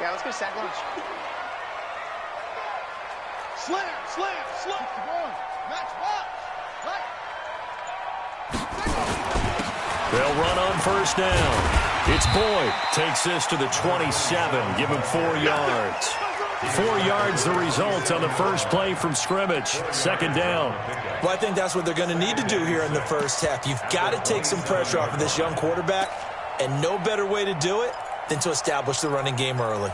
Yeah, let's go sack lunch. Slam, slam, slam. Match box. They'll run on first down. It's Boyd. Takes this to the 27. Give him 4 yards. 4 yards the result on the first play from scrimmage. Second down. Well, I think that's what they're going to need to do here in the first half. You've got to take some pressure off of this young quarterback, and no better way to do it than to establish the running game early.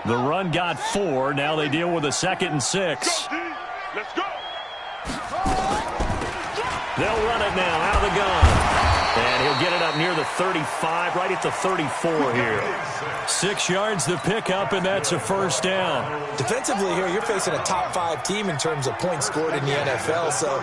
The run got 4. Now they deal with a 2nd and 6. Let's go. They'll run it now out of the gun. And he'll get it up near the 35, right at the 34 here. 6 yards to pick up, and that's a first down. Defensively here, you're facing a top-5 team in terms of points scored in the NFL. So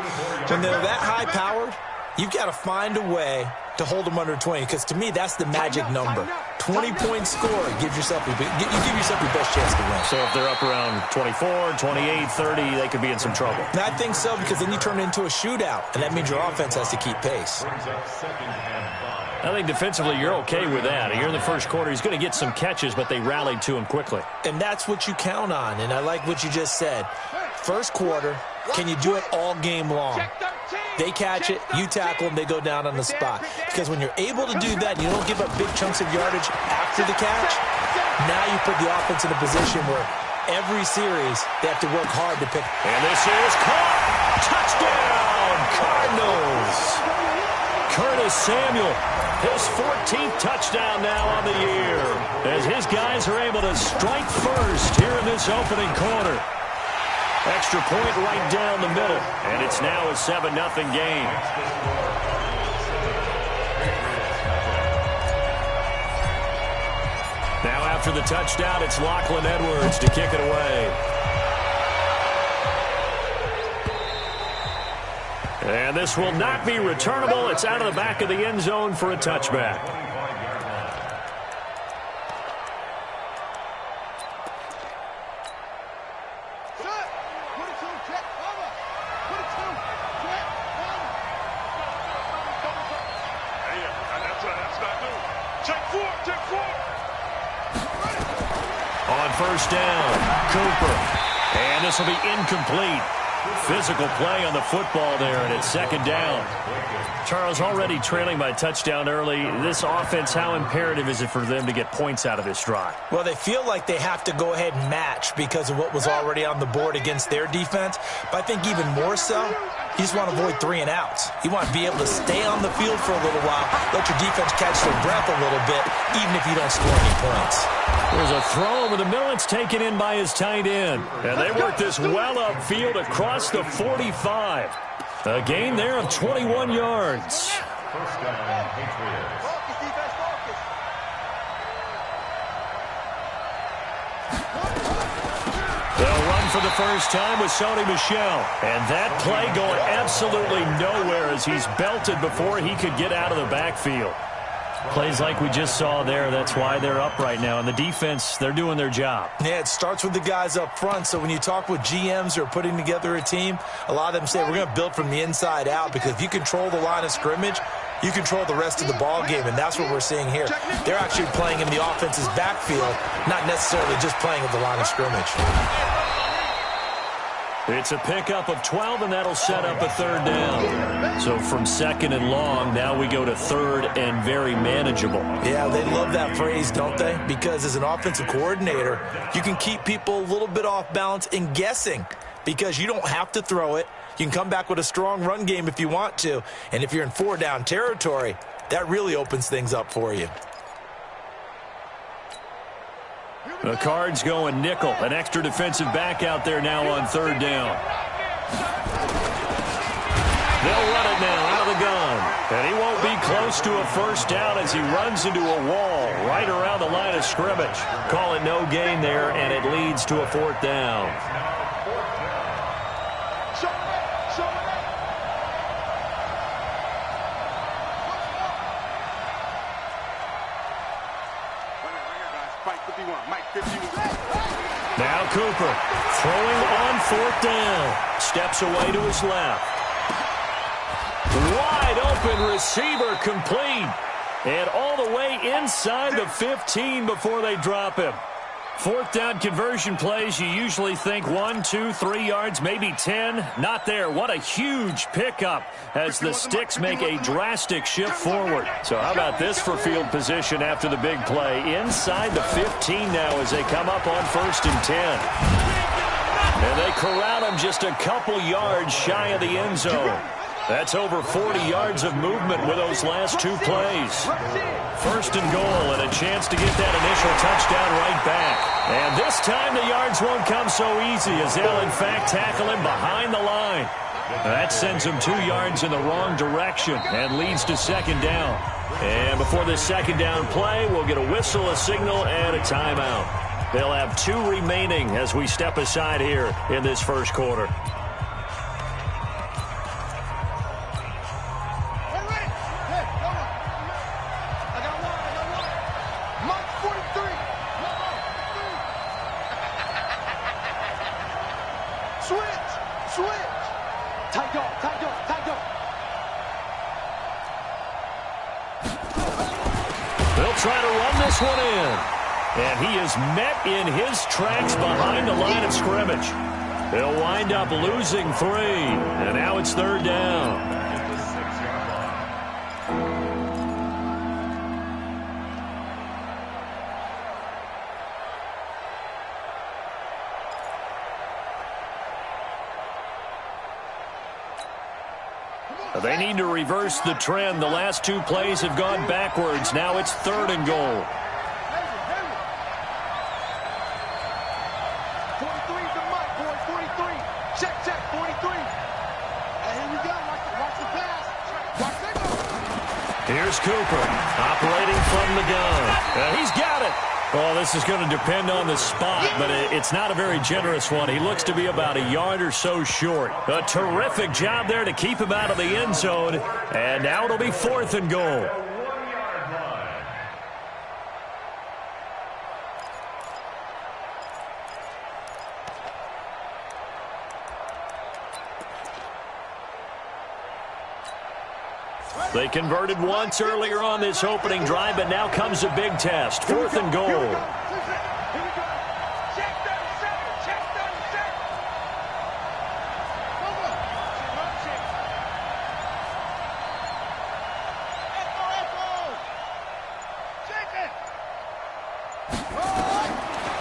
when they're that high-powered, you've got to find a way to hold them under 20, because to me, that's the magic number. 20-point score gives yourself you give yourself your best chance to win. So if they're up around 24, 28, 30, they could be in some trouble. And I think so, because then you turn it into a shootout, and that means your offense has to keep pace. I think defensively you're okay with that. Here in the first quarter, he's going to get some catches, but they rallied to him quickly. And that's what you count on, and I like what you just said. First quarter, can you do it all game long? They catch it, you tackle them, they go down on the spot. Because when you're able to do that and you don't give up big chunks of yardage after the catch, now you put the offense in a position where every series they have to work hard to pick. And this is caught. Touchdown, Cardinals. Curtis Samuel, his 14th touchdown now on the year, as his guys are able to strike first here in this opening quarter. Extra point right down the middle, and it's now a 7-0 game. Now after the touchdown, it's Lachlan Edwards to kick it away. And this will not be returnable. It's out of the back of the end zone for a touchback. On first down, Cooper. And this will be incomplete. Physical play on the football there, and it's second down. Charles, already trailing by touchdown early. This offense, how imperative is it for them to get points out of this drive? Well, they feel like they have to go ahead and match because of what was already on the board against their defense. But I think even more so, you just want to avoid 3 and outs. You want to be able to stay on the field for a little while, let your defense catch their breath a little bit, even if you don't score any points. There's a throw over the middle. It's taken in by his tight end. And they work this well upfield across the 45. A gain there of 21 yards. First down, Patriots. They'll run for the first time with Sony Michel. And that play going absolutely nowhere as he's belted before he could get out of the backfield. Plays like we just saw there. That's why they're up right now. And the defense, they're doing their job. Yeah, it starts with the guys up front. So when you talk with GMs who are putting together a team, a lot of them say we're going to build from the inside out, because if you control the line of scrimmage, you control the rest of the ball game, and that's what we're seeing here. They're actually playing in the offense's backfield, not necessarily just playing at the line of scrimmage. It's a pickup of 12, and that'll set up a third down. So from second and long, now we go to third and very manageable. Yeah, they love that phrase, don't they? Because as an offensive coordinator, you can keep people a little bit off balance and guessing, because you don't have to throw it. You can come back with a strong run game if you want to. And if you're in 4-down territory, that really opens things up for you. The Cards going nickel. An extra defensive back out there now on third down. They'll run it now out of the gun. And he won't be close to a first down as he runs into a wall right around the line of scrimmage. Call it no gain there, and it leads to a fourth down. 51. Mike 51. Now Cooper throwing on 4th down. Steps away to his left. Wide open receiver complete. And all the way inside the 15 before they drop him. 4th down conversion plays, you usually think 1, 2, 3 yards, maybe 10. Not there. What a huge pickup as the Sticks make a drastic shift forward. So how about this for field position after the big play? Inside the 15 now as they come up on 1st and 10. And they corral him just a couple yards shy of the end zone. That's over 40 yards of movement with those last 2 plays. 1st and goal and a chance to get that initial touchdown right back. And this time the yards won't come so easy as they'll in fact tackle him behind the line. That sends him 2 yards in the wrong direction and leads to 2nd down. And before this 2nd down play, we'll get a whistle, a signal, and a timeout. They'll have 2 remaining as we step aside here in this 1st quarter. One in, and he is met in his tracks behind the line of scrimmage. They'll wind up losing 3, and now it's 3rd down. They need to reverse the trend. The last 2 plays have gone backwards. Now it's 3rd and goal. 43 to Mike, boy, 43. Check, 43. And here we go. Watch the pass. Watch that go. Here's Cooper operating from the gun. He's got it. Well, this is going to depend on the spot, but it's not a very generous one. He looks to be about a yard or so short. A terrific job there to keep him out of the end zone. And now it'll be 4th and goal. They converted once earlier on this opening drive, but now comes a big test. 4th and goal.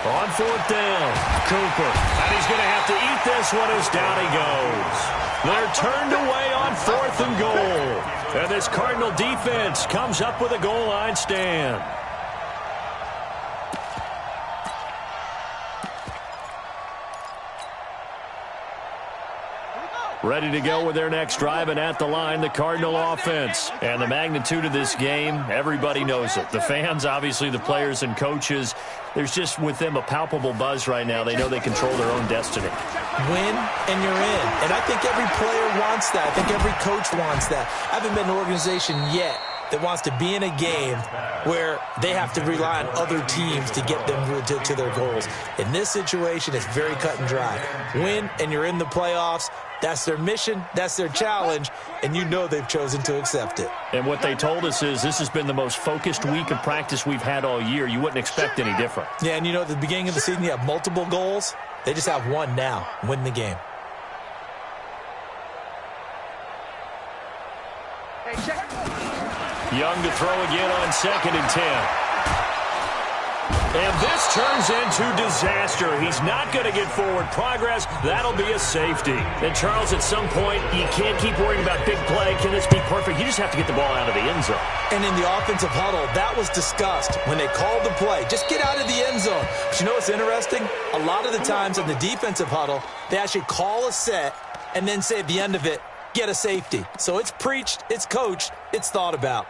On 4th down, Cooper. And he's going to have to eat this one as down he goes. They're turned away on 4th and goal. And this Cardinal defense comes up with a goal line stand. Ready to go with their next drive, and at the line, the Cardinal offense. And the magnitude of this game, everybody knows it. The fans, obviously the players and coaches, there's just with them a palpable buzz right now. They know they control their own destiny. Win and you're in. And I think every player wants that. I think every coach wants that. I haven't been in an organization yet that wants to be in a game where they have to rely on other teams to get them to their goals. In this situation, it's very cut and dry. Win and you're in the playoffs. That's their mission, that's their challenge, and you know they've chosen to accept it. And what they told us is this has been the most focused week of practice we've had all year. You wouldn't expect any different. Yeah, and you know at the beginning of the season you have multiple goals. They just have one now, win the game. Young to throw again on 2nd and 10. And this turns into disaster. He's not going to get forward progress. That'll be a safety. And, Charles, at some point, you can't keep worrying about big play. Can this be perfect? You just have to get the ball out of the end zone. And in the offensive huddle, that was discussed when they called the play. Just get out of the end zone. But you know what's interesting? A lot of the times in the defensive huddle, they actually call a set and then say at the end of it, get a safety. So it's preached, it's coached, it's thought about.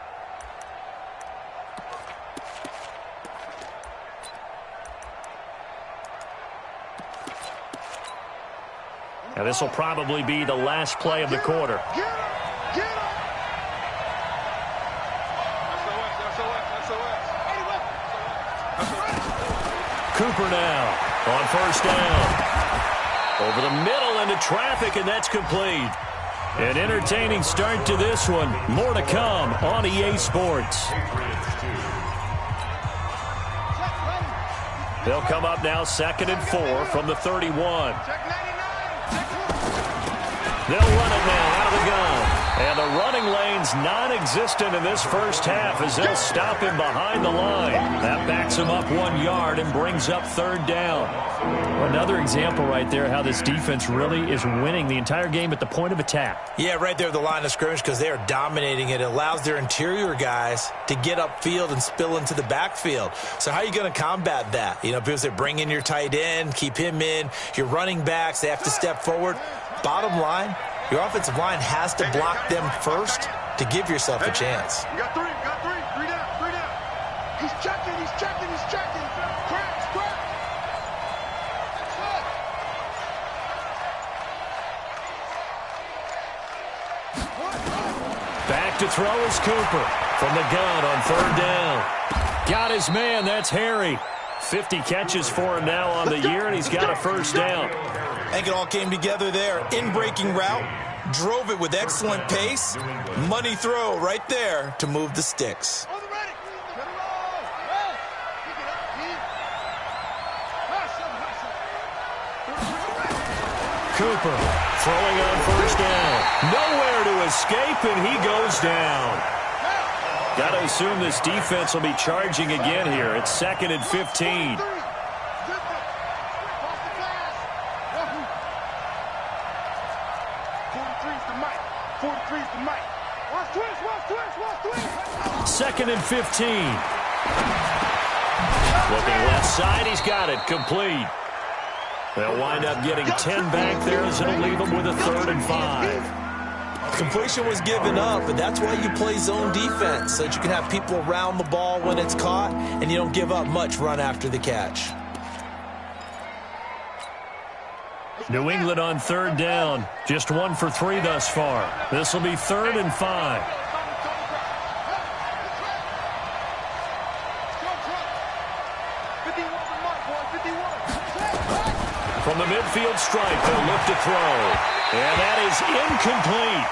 Now, this will probably be the last play of the quarter. Cooper now on first down. Over the middle into traffic, and that's complete. An entertaining start to this one. More to come on EA Sports. They'll come up now 2nd and 4 from the 31. They'll run it now out of the gun. And the running lane's non-existent in this first half as they'll stop him behind the line. That backs him up 1 yard and brings up 3rd down. Another example right there how this defense really is winning the entire game at the point of attack. Yeah, right there at the line of scrimmage because they are dominating it. It allows their interior guys to get upfield and spill into the backfield. So how are you going to combat that? You know, because they bring in your tight end, keep him in. Your running backs, they have to step forward. Bottom line, your offensive line has to block them first to give yourself a chance. You got three. Three down. He's checking. Cracks. Back to throw is Cooper from the gun on 3rd down. Got his man, that's Harry. 50 catches for him now on the year, and he's got a 1st down. I think it all came together there. In-breaking route, drove it with excellent pace. Money throw right there to move the sticks. Cooper throwing on 1st down. Nowhere to escape, and he goes down. Got to assume this defense will be charging again here. It's 2nd and 15. Second and 15. Looking left side, he's got it, complete. They'll wind up getting 10 back there as it'll leave them with a 3rd and 5. Completion was given up, but that's why you play zone defense, so that you can have people around the ball when it's caught, and you don't give up much run after the catch. New England on 3rd down. Just 1 for 3 thus far. This will be 3rd and 5. From the midfield stripe, they'll look to throw. And that is incomplete.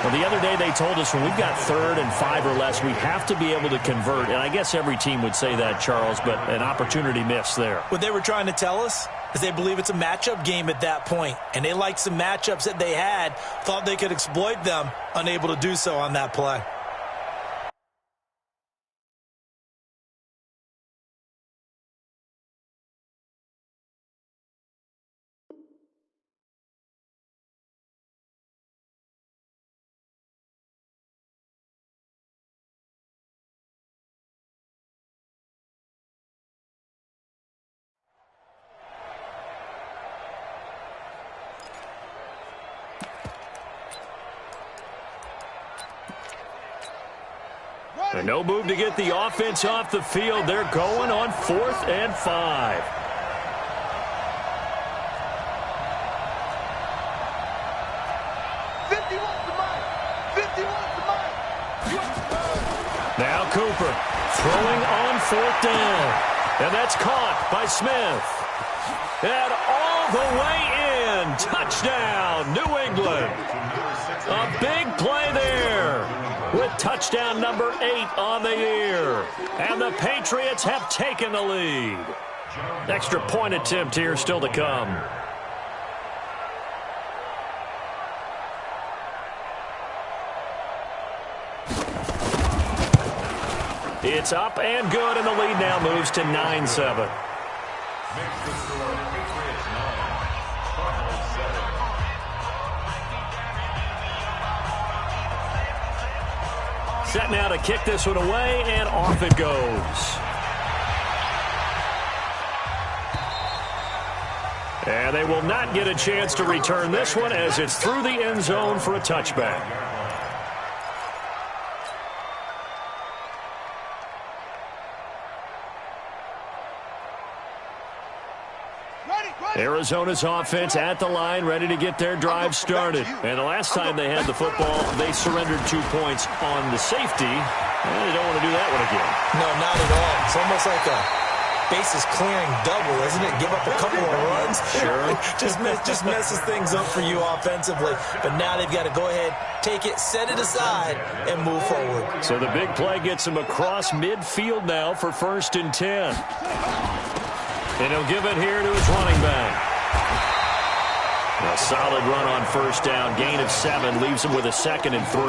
Well, the other day they told us when we've got 3rd and 5 or less, we have to be able to convert. And I guess every team would say that, Charles, but an opportunity missed there. What they were trying to tell us is they believe it's a matchup game at that point. And they liked some matchups that they had, thought they could exploit them, unable to do so on that play. And no move to get the offense off the field. They're going on 4th and 5. Now Cooper throwing on 4th down. And that's caught by Smith. And all the way in. Touchdown, New England. A big play there with touchdown number 8 on the year. And the Patriots have taken the lead. Extra point attempt here still to come. It's up and good, and the lead now moves to 9-7. Set now to kick this one away, and off it goes. And they will not get a chance to return this one as it's through the end zone for a touchback. Arizona's offense at the line, ready to get their drive started. And the last time they had the football, they surrendered 2 points on the safety. And they don't want to do that one again. No, not at all. It's almost like a bases clearing double, isn't it? Give up a couple of runs. Sure. just messes things up for you offensively. But now they've got to go ahead, take it, set it aside, and move forward. So the big play gets him across midfield now for 1st and 10. And he'll give it here to his running back. A solid run on 1st down. Gain of 7 leaves him with a 2nd and 3.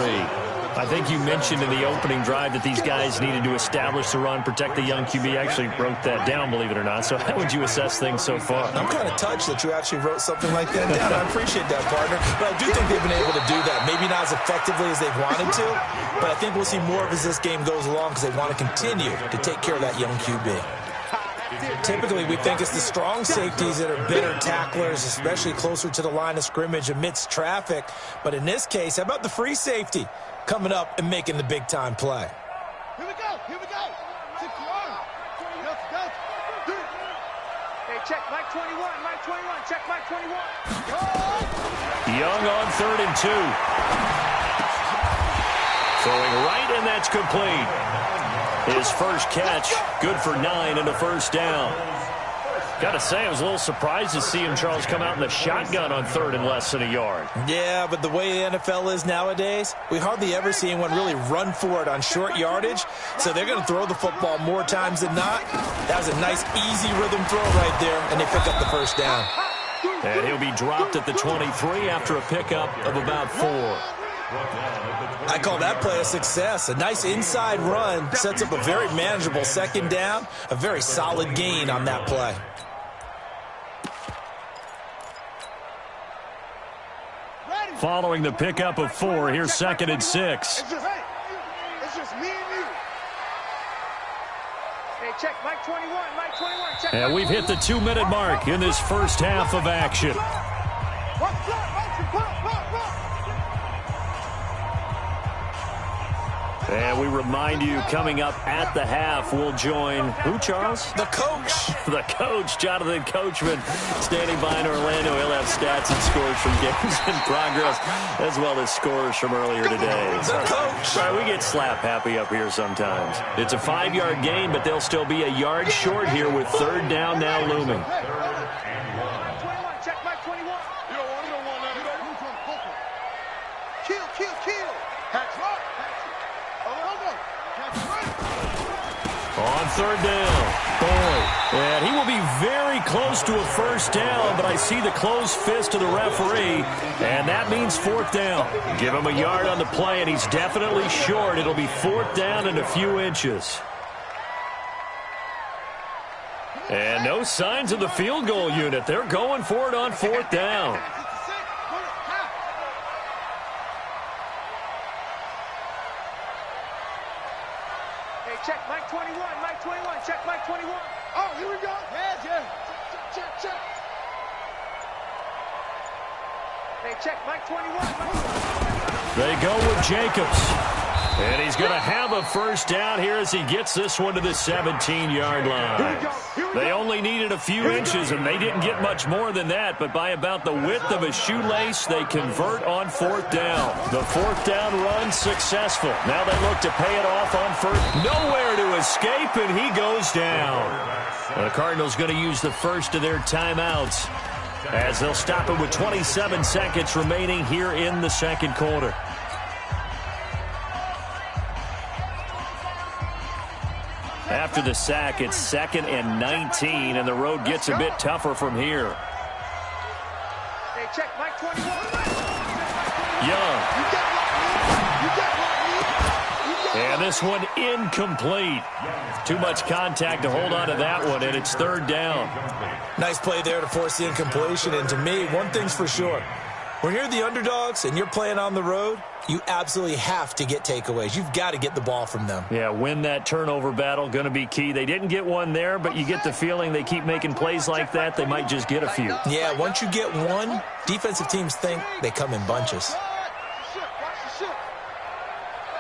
I think you mentioned in the opening drive that these guys needed to establish the run, protect the young QB. I actually wrote that down, believe it or not. So how would you assess things so far? I'm kind of touched that you actually wrote something like that down. I appreciate that, partner. But I do think they've been able to do that. Maybe not as effectively as they've wanted to, but I think we'll see more of as this game goes along because they want to continue to take care of that young QB. Typically, we think it's the strong safeties that are better tacklers, especially closer to the line of scrimmage amidst traffic. But in this case, how about the free safety coming up and making the big-time play? Here we go. Here we go. 6 yards. Hey, check Mike 21. Mike 21. Check Mike 21. Young on 3rd and 2. Throwing right, and that's complete. His first catch, good for 9 and a 1st down. Got to say, I was a little surprised to see him, Charles, come out in the shotgun on 3rd and less than a yard. Yeah, but the way the NFL is nowadays, we hardly ever see anyone really run for it on short yardage, so they're going to throw the football more times than not. That was a nice, easy rhythm throw right there, and they pick up the 1st down. And he'll be dropped at the 23 after a pickup of about 4. I call that play a success. A nice inside run sets up a very manageable 2nd down, a very solid gain on that play. Following the pickup of 4, here's 2nd and 6. It's just me and you. Hey, check Mike 21. Mike 21. Check And we've hit the 2-minute mark in this first half of action. And we remind you, coming up at the half, we'll join who, Charles? The coach. The coach, Jonathan Coachman, standing by in Orlando. He'll have stats and scores from games in progress, as well as scores from earlier today. The coach. Sorry, we get slap happy up here sometimes. It's a 5-yard gain, but they'll still be a yard short here with 3rd down now looming. Check Mike 21. You don't want that. Kill. That's right. On 3rd down, Boyd. And he will be very close to a 1st down, but I see the closed fist of the referee, and that means 4th down. Give him a yard on the play, and he's definitely short. It'll be 4th down and a few inches. And no signs of the field goal unit. They're going for it on 4th down. Check Mike 21. Mike 21. Check Mike 21. Oh, here we go. Yeah. Check. Hey, check Mike 21. They go with Jacobs. And he's going to have a 1st down here as he gets this one to the 17-yard line. They only needed a few inches, and they didn't get much more than that. But by about the width of a shoelace, they convert on 4th down. The 4th down run successful. Now they look to pay it off on 1st. Nowhere to escape, and he goes down. The Cardinals going to use the first of their timeouts as they'll stop it with 27 seconds remaining here in the 2nd quarter. After the sack, it's 2nd and 19, and the road gets a bit tougher from here. Hey, check Mike 21. Young. And this one incomplete. Too much contact to hold on to that one, and it's 3rd down. Nice play there to force the incompletion, and to me, one thing's for sure. When you're the underdogs and you're playing on the road, you absolutely have to get takeaways. You've got to get the ball from them. Yeah, win that turnover battle, going to be key. They didn't get one there, but you get the feeling they keep making plays like that, they might just get a few. Yeah, once you get one, defensive teams think they come in bunches.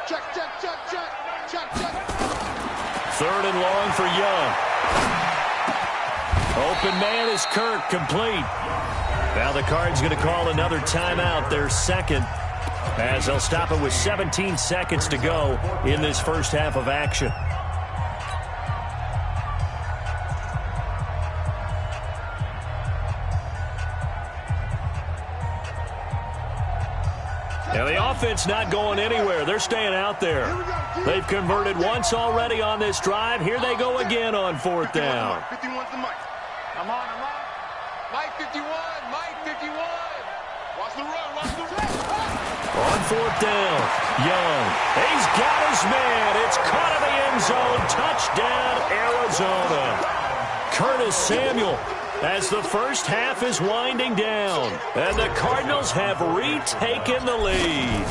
Check. 3rd and long for Young. Open man is Kirk, complete. Now the Cards going to call another timeout, their 2nd, as they'll stop it with 17 seconds to go in this first half of action. offense not going anywhere. They're staying out there. They've converted once already on this drive. Here they go again on fourth down. 51's the Mike. I'm on. Mike 51. Mike 51. Watch the run. Watch the run. On fourth down, Young. He's got his man. It's caught in the end zone. Touchdown, Arizona. Curtis Samuel, as the first half is winding down, and the Cardinals have retaken the lead.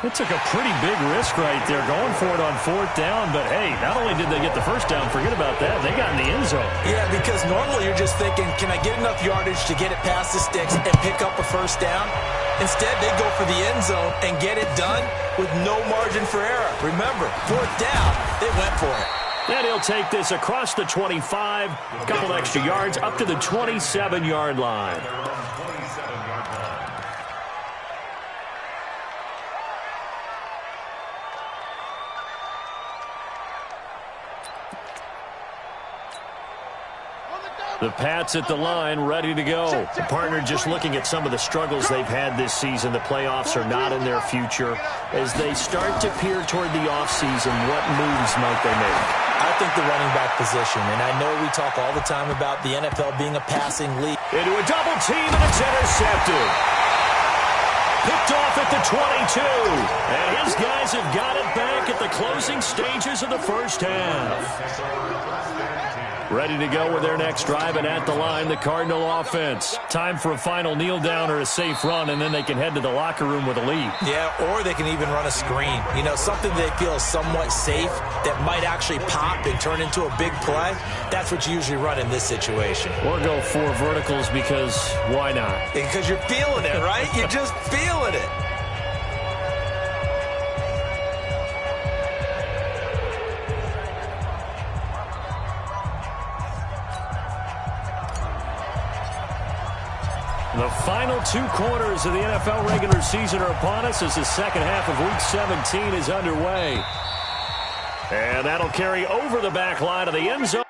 It took a pretty big risk right there going for it on fourth down, but hey, not only did they get the first down, forget about that, they got in the end zone. Yeah, because normally you're just thinking, can I get enough yardage to get it past the sticks and pick up a first down? Instead, they go for the end zone and get it done with no margin for error. Remember, fourth down, they went for it. And he'll take this across the 25, a couple extra yards, up to the 27-yard line. The Pats at the line, ready to go. The partner just looking at some of the struggles they've had this season. The playoffs are not in their future. As they start to peer toward the offseason, what moves might they make? I think the running back position, and I know we talk all the time about the NFL being a passing league. Into a double team, and it's intercepted. Picked off at the 22. And his guys have got it back at the closing stages of the first half. Ready to go with their next drive, and at the line, the Cardinal offense. Time for a final kneel down or a safe run, and then they can head to the locker room with a lead. Yeah, or they can even run a screen. You know, something they feel is somewhat safe that might actually pop and turn into a big play. That's what you usually run in this situation. Or go 4 verticals because why not? Because you're feeling it, right? You're just feeling it. The final 2 quarters of the NFL regular season are upon us as the second half of Week 17 is underway. And that'll carry over the back line of the end zone.